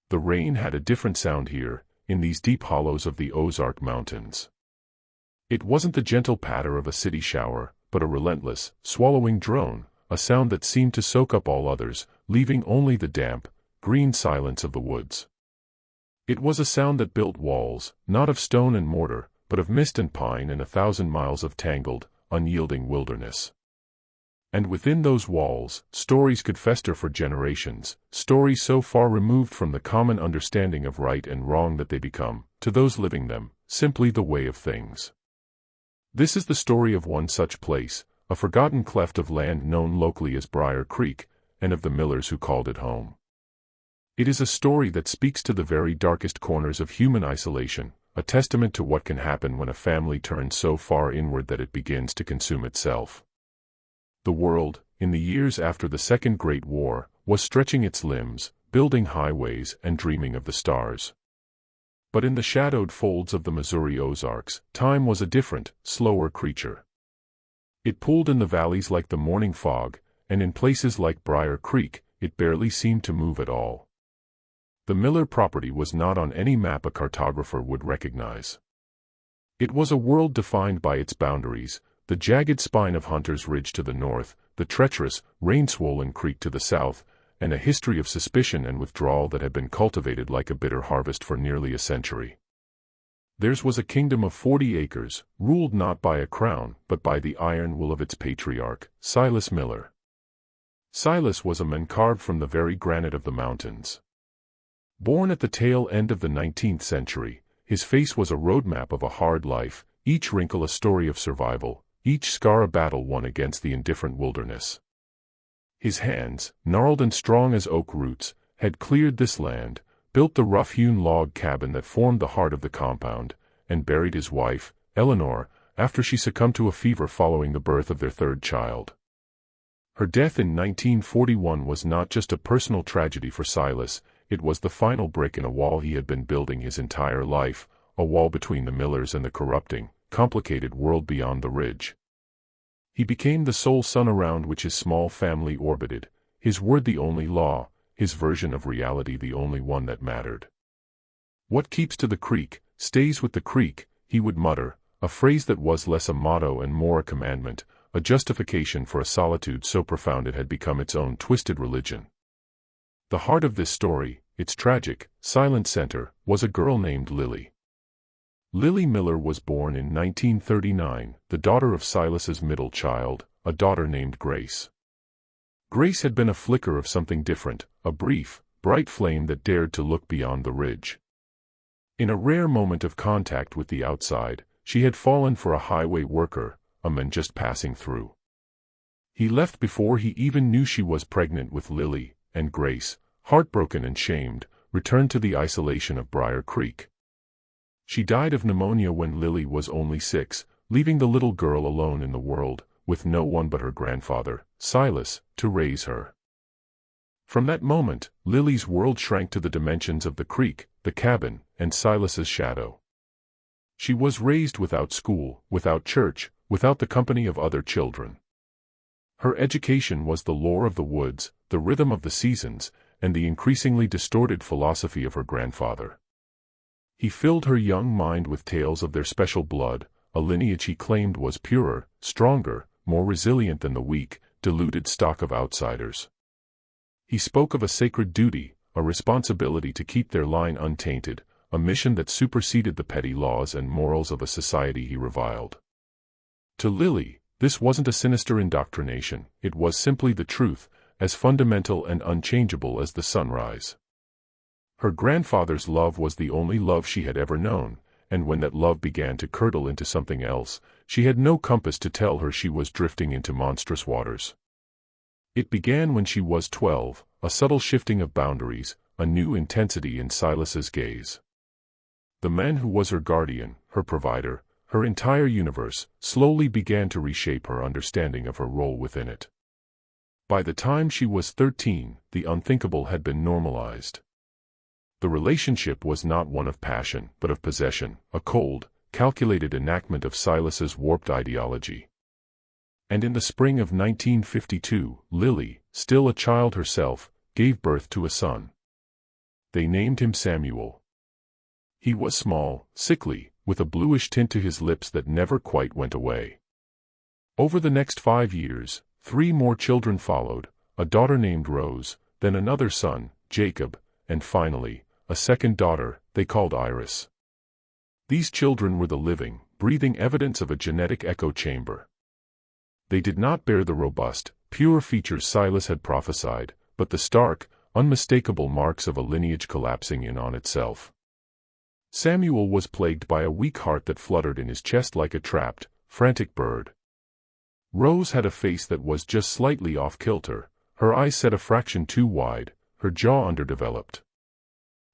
The rain had a different sound here, in these deep hollows of the Ozark Mountains. It wasn't the gentle patter of a city shower, but a relentless, swallowing drone, a sound that seemed to soak up all others, leaving only the damp, green silence of the woods. It was a sound that built walls, not of stone and mortar, but of mist and pine and 1,000 miles of tangled, unyielding wilderness. And within those walls, stories could fester for generations, stories so far removed from the common understanding of right and wrong that they become, to those living them, simply the way of things. This is the story of one such place, a forgotten cleft of land known locally as Briar Creek, and of the millers who called it home. It is a story that speaks to the very darkest corners of human isolation, a testament to what can happen when a family turns so far inward that it begins to consume itself. The world, in the years after the Second Great War, was stretching its limbs, building highways and dreaming of the stars. But in the shadowed folds of the Missouri Ozarks, time was a different, slower creature. It pulled in the valleys like the morning fog, and in places like Briar Creek, it barely seemed to move at all. The Miller property was not on any map a cartographer would recognize. It was a world defined by its boundaries, the jagged spine of Hunter's Ridge to the north, the treacherous, rain-swollen creek to the south, and a history of suspicion and withdrawal that had been cultivated like a bitter harvest for nearly a century. Theirs was a kingdom of 40 acres, ruled not by a crown, but by the iron will of its patriarch, Silas Miller. Silas was a man carved from the very granite of the mountains. Born at the tail end of the 19th century, his face was a roadmap of a hard life, each wrinkle a story of survival, each scar a battle won against the indifferent wilderness. His hands, gnarled and strong as oak roots, had cleared this land, built the rough-hewn log cabin that formed the heart of the compound, and buried his wife, Eleanor, after she succumbed to a fever following the birth of their third child. Her death in 1941 was not just a personal tragedy for Silas, it was the final brick in a wall he had been building his entire life, a wall between the Millers and the corrupting, complicated world beyond the ridge. He became the sole sun around which his small family orbited, his word the only law, his version of reality the only one that mattered. "What keeps to the creek, stays with the creek," he would mutter, a phrase that was less a motto and more a commandment, a justification for a solitude so profound it had become its own twisted religion. The heart of this story, its tragic, silent center, was a girl named Lily. Lily Miller was born in 1939, the daughter of Silas's middle child, a daughter named Grace. Grace had been a flicker of something different, a brief, bright flame that dared to look beyond the ridge. In a rare moment of contact with the outside, she had fallen for a highway worker, a man just passing through. He left before he even knew she was pregnant with Lily, and Grace, heartbroken and shamed, returned to the isolation of Briar Creek. She died of pneumonia when Lily was only 6, leaving the little girl alone in the world, with no one but her grandfather, Silas, to raise her. From that moment, Lily's world shrank to the dimensions of the creek, the cabin, and Silas's shadow. She was raised without school, without church, without the company of other children. Her education was the lore of the woods, the rhythm of the seasons, and the increasingly distorted philosophy of her grandfather. He filled her young mind with tales of their special blood, a lineage he claimed was purer, stronger, more resilient than the weak, deluded stock of outsiders. He spoke of a sacred duty, a responsibility to keep their line untainted, a mission that superseded the petty laws and morals of a society he reviled. To Lily, this wasn't a sinister indoctrination, it was simply the truth, as fundamental and unchangeable as the sunrise. Her grandfather's love was the only love she had ever known, and when that love began to curdle into something else, she had no compass to tell her she was drifting into monstrous waters. It began when she was 12, a subtle shifting of boundaries, a new intensity in Silas's gaze. The man who was her guardian, her provider, her entire universe, slowly began to reshape her understanding of her role within it. By the time she was 13, the unthinkable had been normalized. The relationship was not one of passion, but of possession, a cold, calculated enactment of Silas's warped ideology. And in the spring of 1952, Lily, still a child herself, gave birth to a son. They named him Samuel. He was small, sickly, with a bluish tint to his lips that never quite went away. Over the next 5 years, 3 more children followed, a daughter named Rose, then another son, Jacob, and finally, a second daughter, they called Iris. These children were the living, breathing evidence of a genetic echo chamber. They did not bear the robust, pure features Silas had prophesied, but the stark, unmistakable marks of a lineage collapsing in on itself. Samuel was plagued by a weak heart that fluttered in his chest like a trapped, frantic bird. Rose had a face that was just slightly off-kilter, her eyes set a fraction too wide, her jaw underdeveloped.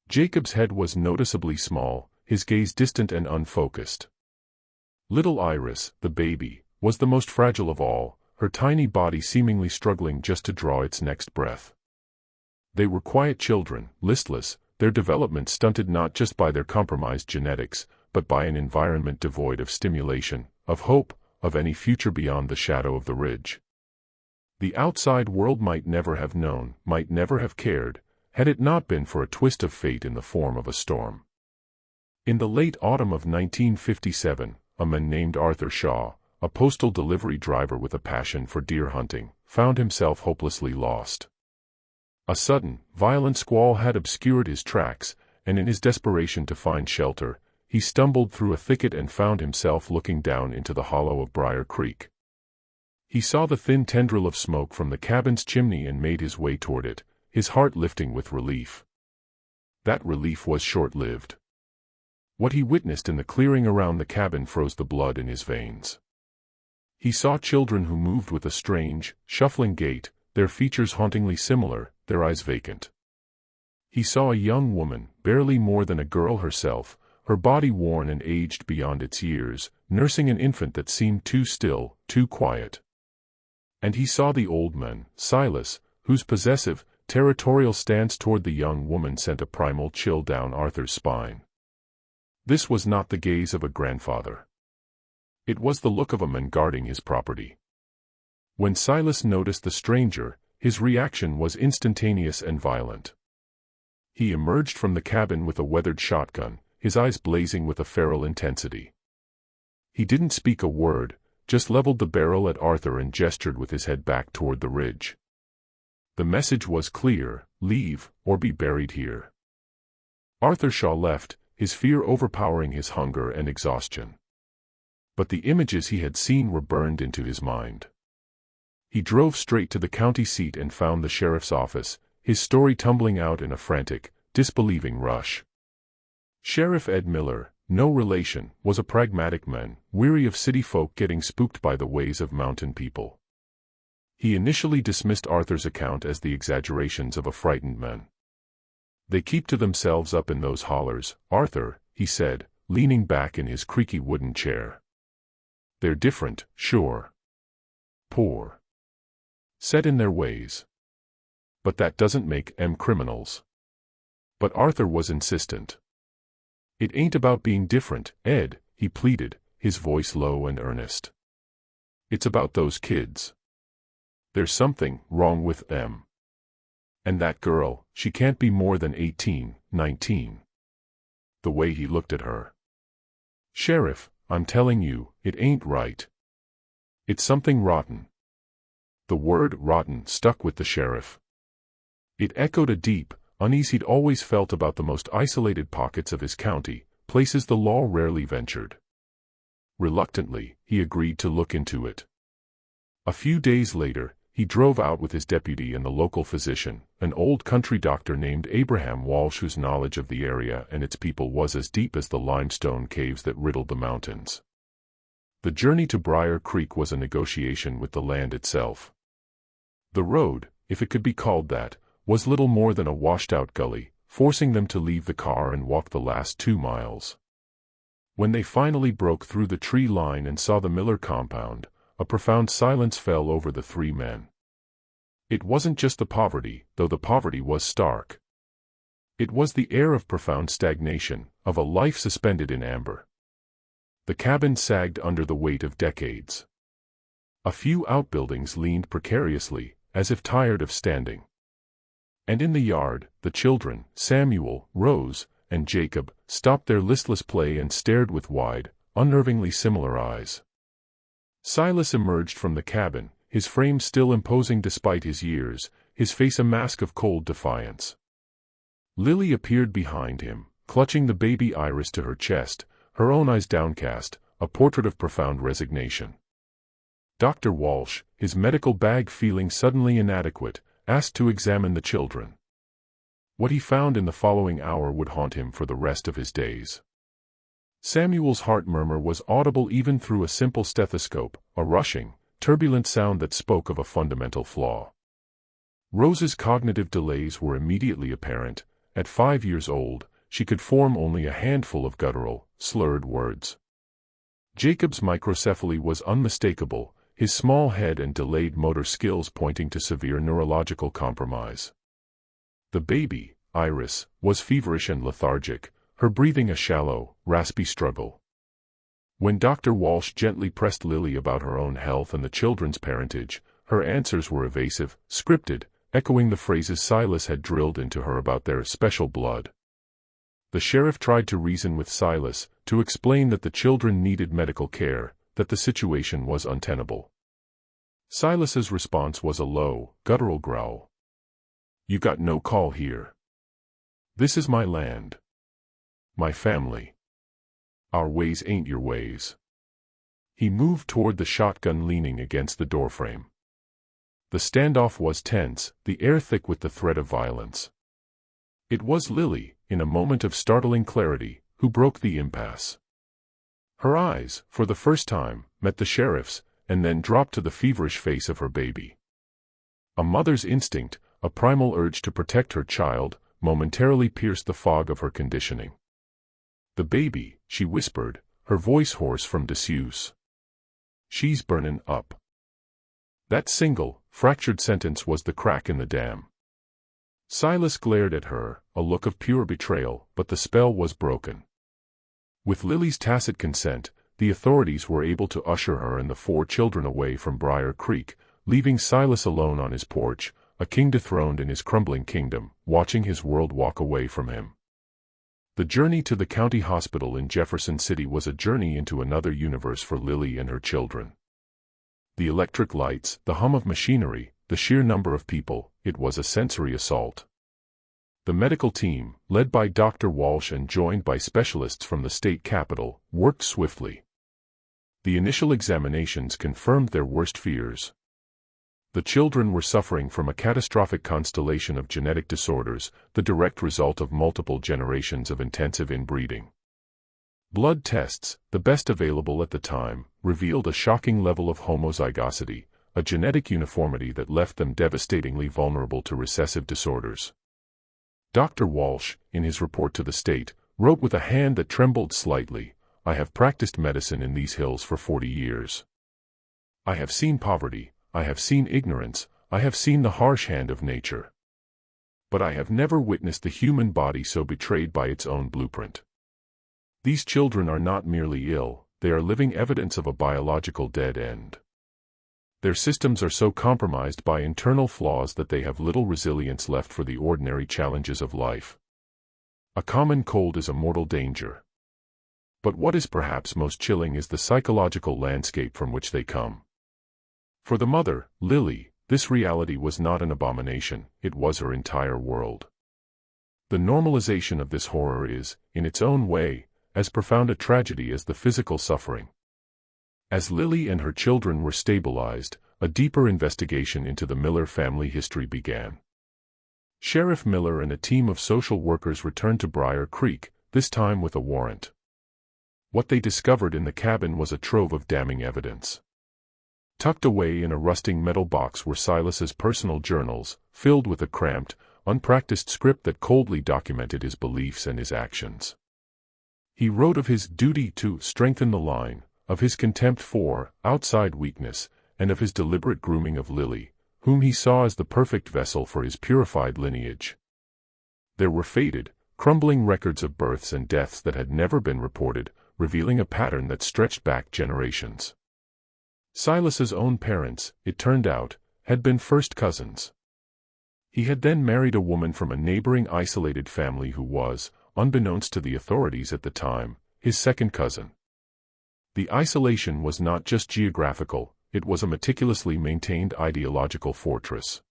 Jacob's head was noticeably small, his gaze distant and unfocused. Little Iris, the baby, was the most fragile of all, her tiny body seemingly struggling just to draw its next breath. They were quiet children, listless, their development stunted not just by their compromised genetics, but by an environment devoid of stimulation, of hope, of any future beyond the shadow of the ridge. The outside world might never have known, might never have cared, had it not been for a twist of fate in the form of a storm. In the late autumn of 1957, a man named Arthur Shaw, a postal delivery driver with a passion for deer hunting, found himself hopelessly lost. A sudden, violent squall had obscured his tracks, and in his desperation to find shelter, he stumbled through a thicket and found himself looking down into the hollow of Briar Creek. He saw the thin tendril of smoke from the cabin's chimney and made his way toward it, his heart lifting with relief. That relief was short-lived. What he witnessed in the clearing around the cabin froze the blood in his veins. He saw children who moved with a strange, shuffling gait, their features hauntingly similar, their eyes vacant. He saw a young woman, barely more than a girl herself, her body worn and aged beyond its years, nursing an infant that seemed too still, too quiet. And he saw the old man, Silas, whose possessive, territorial stance toward the young woman sent a primal chill down Arthur's spine. This was not the gaze of a grandfather. It was the look of a man guarding his property. When Silas noticed the stranger, his reaction was instantaneous and violent. He emerged from the cabin with a weathered shotgun, his eyes blazing with a feral intensity. He didn't speak a word, just leveled the barrel at Arthur and gestured with his head back toward the ridge. The message was clear: leave, or be buried here. Arthur Shaw left, his fear overpowering his hunger and exhaustion. But the images he had seen were burned into his mind. He drove straight to the county seat and found the sheriff's office, his story tumbling out in a frantic, disbelieving rush. Sheriff Ed Miller, no relation, was a pragmatic man, weary of city folk getting spooked by the ways of mountain people. He initially dismissed Arthur's account as the exaggerations of a frightened man. "They keep to themselves up in those hollers, Arthur," he said, leaning back in his creaky wooden chair. "They're different, sure. Poor. Set in their ways. But that doesn't make 'em criminals." But Arthur was insistent. "It ain't about being different, Ed," he pleaded, his voice low and earnest. "It's about those kids. There's something wrong with them. And that girl, she can't be more than 18, 19. The way he looked at her. Sheriff, I'm telling you, it ain't right. It's something rotten." The word rotten stuck with the sheriff. It echoed a deep unease he'd always felt about the most isolated pockets of his county, places the law rarely ventured. Reluctantly, he agreed to look into it. A few days later, he drove out with his deputy and the local physician, an old country doctor named Abraham Walsh, whose knowledge of the area and its people was as deep as the limestone caves that riddled the mountains. The journey to Briar Creek was a negotiation with the land itself. The road, if it could be called that, was little more than a washed-out gully, forcing them to leave the car and walk the last 2 miles. When they finally broke through the tree line and saw the Miller compound, a profound silence fell over the 3 men. It wasn't just the poverty, though the poverty was stark. It was the air of profound stagnation, of a life suspended in amber. The cabin sagged under the weight of decades. A few outbuildings leaned precariously, as if tired of standing. And in the yard, the children, Samuel, Rose, and Jacob, stopped their listless play and stared with wide, unnervingly similar eyes. Silas emerged from the cabin, his frame still imposing despite his years, his face a mask of cold defiance. Lily appeared behind him, clutching the baby Iris to her chest, her own eyes downcast, a portrait of profound resignation. Dr. Walsh, his medical bag feeling suddenly inadequate, asked to examine the children. What he found in the following hour would haunt him for the rest of his days. Samuel's heart murmur was audible even through a simple stethoscope, a rushing, turbulent sound that spoke of a fundamental flaw. Rose's cognitive delays were immediately apparent. At 5 years old, she could form only a handful of guttural, slurred words. Jacob's microcephaly was unmistakable, his small head and delayed motor skills pointing to severe neurological compromise. The baby, Iris, was feverish and lethargic, her breathing a shallow, raspy struggle. When Dr. Walsh gently pressed Lily about her own health and the children's parentage, her answers were evasive, scripted, echoing the phrases Silas had drilled into her about their special blood. The sheriff tried to reason with Silas, to explain that the children needed medical care, that the situation was untenable. Silas's response was a low, guttural growl. "You got no call here. This is my land. My family. Our ways ain't your ways." He moved toward the shotgun leaning against the doorframe. The standoff was tense, the air thick with the threat of violence. It was Lily, in a moment of startling clarity, who broke the impasse. Her eyes, for the first time, met the sheriff's, and then dropped to the feverish face of her baby. A mother's instinct, a primal urge to protect her child, momentarily pierced the fog of her conditioning. "The baby," she whispered, her voice hoarse from disuse. "She's burnin' up." That single, fractured sentence was the crack in the dam. Silas glared at her, a look of pure betrayal, but the spell was broken. With Lily's tacit consent, the authorities were able to usher her and the 4 children away from Briar Creek, leaving Silas alone on his porch, a king dethroned in his crumbling kingdom, watching his world walk away from him. The journey to the county hospital in Jefferson City was a journey into another universe for Lily and her children. The electric lights, the hum of machinery, the sheer number of people, it was a sensory assault. The medical team, led by Dr. Walsh and joined by specialists from the state capitol, worked swiftly. The initial examinations confirmed their worst fears. The children were suffering from a catastrophic constellation of genetic disorders, the direct result of multiple generations of intensive inbreeding. Blood tests, the best available at the time, revealed a shocking level of homozygosity, a genetic uniformity that left them devastatingly vulnerable to recessive disorders. Dr. Walsh, in his report to the state, wrote with a hand that trembled slightly, "I have practiced medicine in these hills for 40 years. I have seen poverty, I have seen ignorance, I have seen the harsh hand of nature. But I have never witnessed the human body so betrayed by its own blueprint. These children are not merely ill, they are living evidence of a biological dead end. Their systems are so compromised by internal flaws that they have little resilience left for the ordinary challenges of life. A common cold is a mortal danger. But what is perhaps most chilling is the psychological landscape from which they come." For the mother, Lily, this reality was not an abomination, it was her entire world. The normalization of this horror is, in its own way, as profound a tragedy as the physical suffering. As Lily and her children were stabilized, a deeper investigation into the Miller family history began. Sheriff Miller and a team of social workers returned to Briar Creek, this time with a warrant. What they discovered in the cabin was a trove of damning evidence. Tucked away in a rusting metal box were Silas's personal journals, filled with a cramped, unpracticed script that coldly documented his beliefs and his actions. He wrote of his duty to strengthen the line, of his contempt for outside weakness, and of his deliberate grooming of Lily, whom he saw as the perfect vessel for his purified lineage. There were faded, crumbling records of births and deaths that had never been reported, revealing a pattern that stretched back generations. Silas's own parents, it turned out, had been first cousins. He had then married a woman from a neighboring isolated family who was, unbeknownst to the authorities at the time, his second cousin. The isolation was not just geographical, it was a meticulously maintained ideological fortress.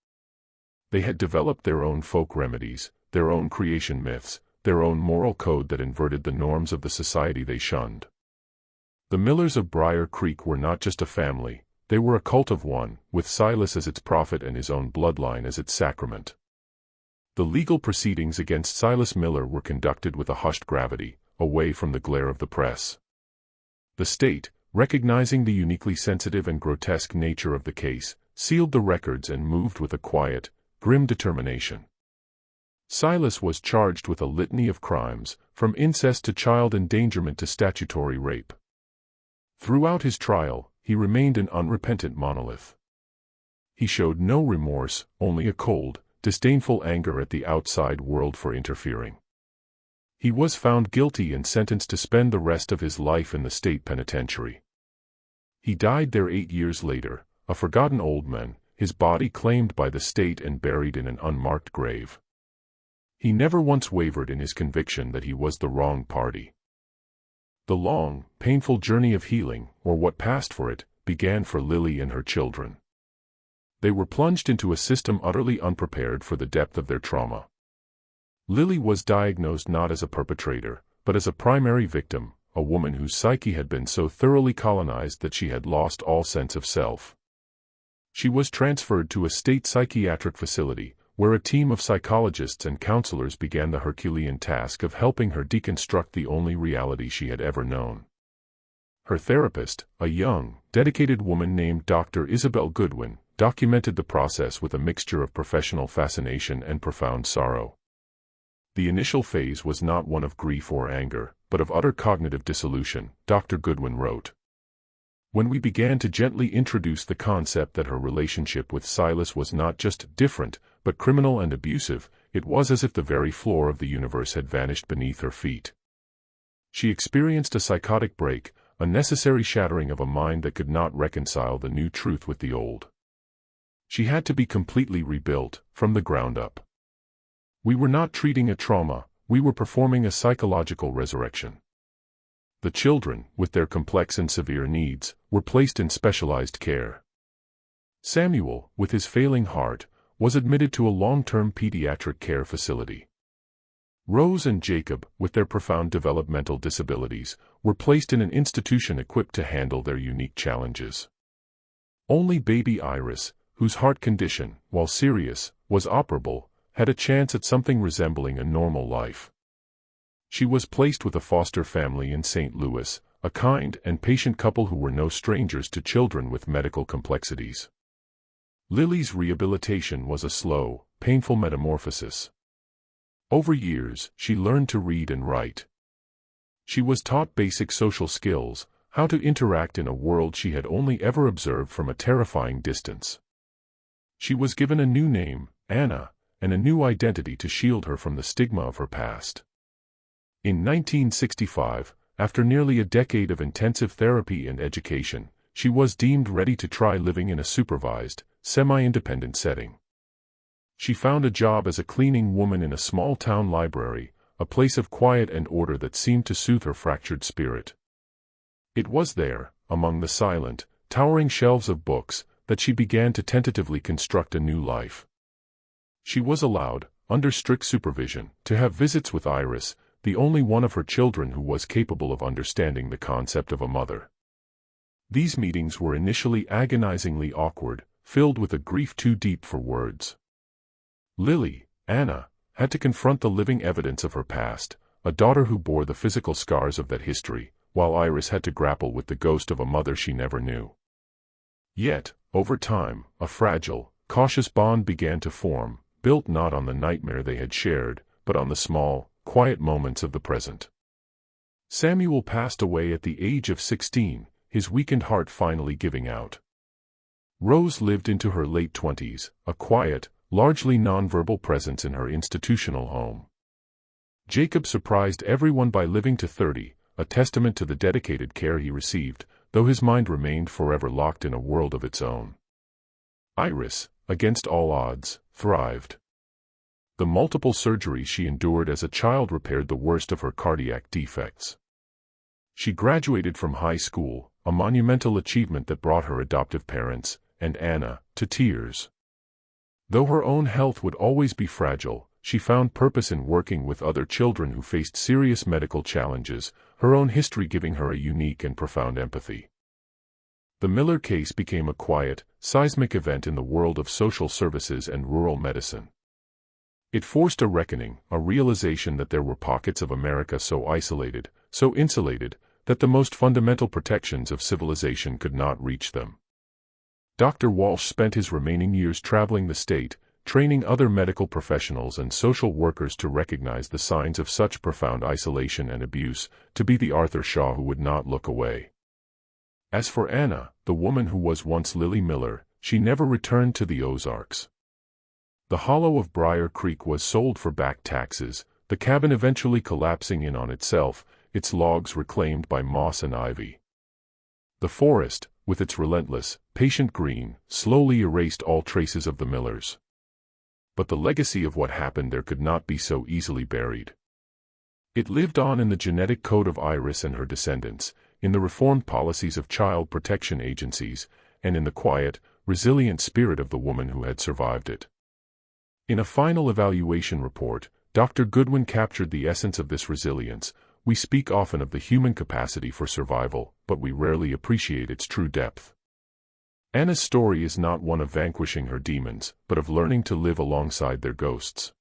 They had developed their own folk remedies, their own creation myths, their own moral code that inverted the norms of the society they shunned. The Millers of Briar Creek were not just a family, they were a cult of one, with Silas as its prophet and his own bloodline as its sacrament. The legal proceedings against Silas Miller were conducted with a hushed gravity, away from the glare of the press. The state, recognizing the uniquely sensitive and grotesque nature of the case, sealed the records and moved with a quiet, grim determination. Silas was charged with a litany of crimes, from incest to child endangerment to statutory rape. Throughout his trial, he remained an unrepentant monolith. He showed no remorse, only a cold, disdainful anger at the outside world for interfering. He was found guilty and sentenced to spend the rest of his life in the state penitentiary. He died there 8 years later, a forgotten old man, his body claimed by the state and buried in an unmarked grave. He never once wavered in his conviction that he was the wrong party. The long, painful journey of healing, or what passed for it, began for Lily and her children. They were plunged into a system utterly unprepared for the depth of their trauma. Lily was diagnosed not as a perpetrator, but as a primary victim, a woman whose psyche had been so thoroughly colonized that she had lost all sense of self. She was transferred to a state psychiatric facility, where a team of psychologists and counselors began the Herculean task of helping her deconstruct the only reality she had ever known. Her therapist, a young, dedicated woman named Dr. Isabel Goodwin, documented the process with a mixture of professional fascination and profound sorrow. The initial phase was not one of grief or anger, but of utter cognitive dissolution, Dr. Goodwin wrote. When we began to gently introduce the concept that her relationship with Silas was not just different, but criminal and abusive, it was as if the very floor of the universe had vanished beneath her feet. She experienced a psychotic break, a necessary shattering of a mind that could not reconcile the new truth with the old. She had to be completely rebuilt, from the ground up. We were not treating a trauma, we were performing a psychological resurrection. The children, with their complex and severe needs, were placed in specialized care. Samuel, with his failing heart, was admitted to a long-term pediatric care facility. Rose and Jacob, with their profound developmental disabilities, were placed in an institution equipped to handle their unique challenges. Only baby Iris, whose heart condition, while serious, was operable, had a chance at something resembling a normal life. She was placed with a foster family in St. Louis, a kind and patient couple who were no strangers to children with medical complexities. Lily's rehabilitation was a slow, painful metamorphosis. Over years, she learned to read and write. She was taught basic social skills, how to interact in a world she had only ever observed from a terrifying distance. She was given a new name, Anna, and a new identity to shield her from the stigma of her past. In 1965, after nearly a decade of intensive therapy and education, she was deemed ready to try living in a supervised, semi-independent setting. She found a job as a cleaning woman in a small-town library, a place of quiet and order that seemed to soothe her fractured spirit. It was there, among the silent, towering shelves of books, that she began to tentatively construct a new life. She was allowed, under strict supervision, to have visits with Iris, the only one of her children who was capable of understanding the concept of a mother. These meetings were initially agonizingly awkward, filled with a grief too deep for words. Lily, Anna, had to confront the living evidence of her past, a daughter who bore the physical scars of that history, while Iris had to grapple with the ghost of a mother she never knew. Yet, over time, a fragile, cautious bond began to form, built not on the nightmare they had shared, but on the small, quiet moments of the present. Samuel passed away at the age of 16, his weakened heart finally giving out. Rose lived into her late 20s, a quiet, largely nonverbal presence in her institutional home. Jacob surprised everyone by living to 30, a testament to the dedicated care he received, though his mind remained forever locked in a world of its own. Iris, against all odds, thrived. The multiple surgeries she endured as a child repaired the worst of her cardiac defects. She graduated from high school, a monumental achievement that brought her adoptive parents, and Anna, to tears. Though her own health would always be fragile, she found purpose in working with other children who faced serious medical challenges, her own history giving her a unique and profound empathy. The Miller case became a quiet, seismic event in the world of social services and rural medicine. It forced a reckoning, a realization that there were pockets of America so isolated, so insulated, that the most fundamental protections of civilization could not reach them. Dr. Walsh spent his remaining years traveling the state, training other medical professionals and social workers to recognize the signs of such profound isolation and abuse, to be the Arthur Shaw who would not look away. As for Anna, the woman who was once Lily Miller, she never returned to the Ozarks. The hollow of Briar Creek was sold for back taxes, the cabin eventually collapsing in on itself, its logs reclaimed by moss and ivy. The forest, with its relentless, patient green, slowly erased all traces of the Millers. But the legacy of what happened there could not be so easily buried. It lived on in the genetic code of Iris and her descendants, in the reformed policies of child protection agencies, and in the quiet, resilient spirit of the woman who had survived it. In a final evaluation report, Dr. Goodwin captured the essence of this resilience. We speak often of the human capacity for survival, but we rarely appreciate its true depth. Anna's story is not one of vanquishing her demons, but of learning to live alongside their ghosts.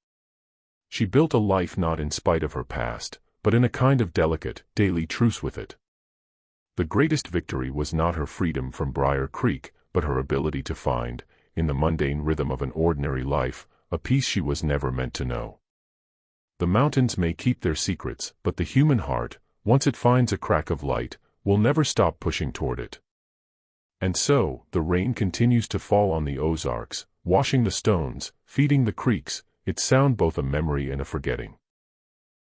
She built a life not in spite of her past, but in a kind of delicate, daily truce with it. The greatest victory was not her freedom from Briar Creek, but her ability to find, in the mundane rhythm of an ordinary life, a peace she was never meant to know. The mountains may keep their secrets, but the human heart, once it finds a crack of light, will never stop pushing toward it. And so, the rain continues to fall on the Ozarks, washing the stones, feeding the creeks, its sound both a memory and a forgetting.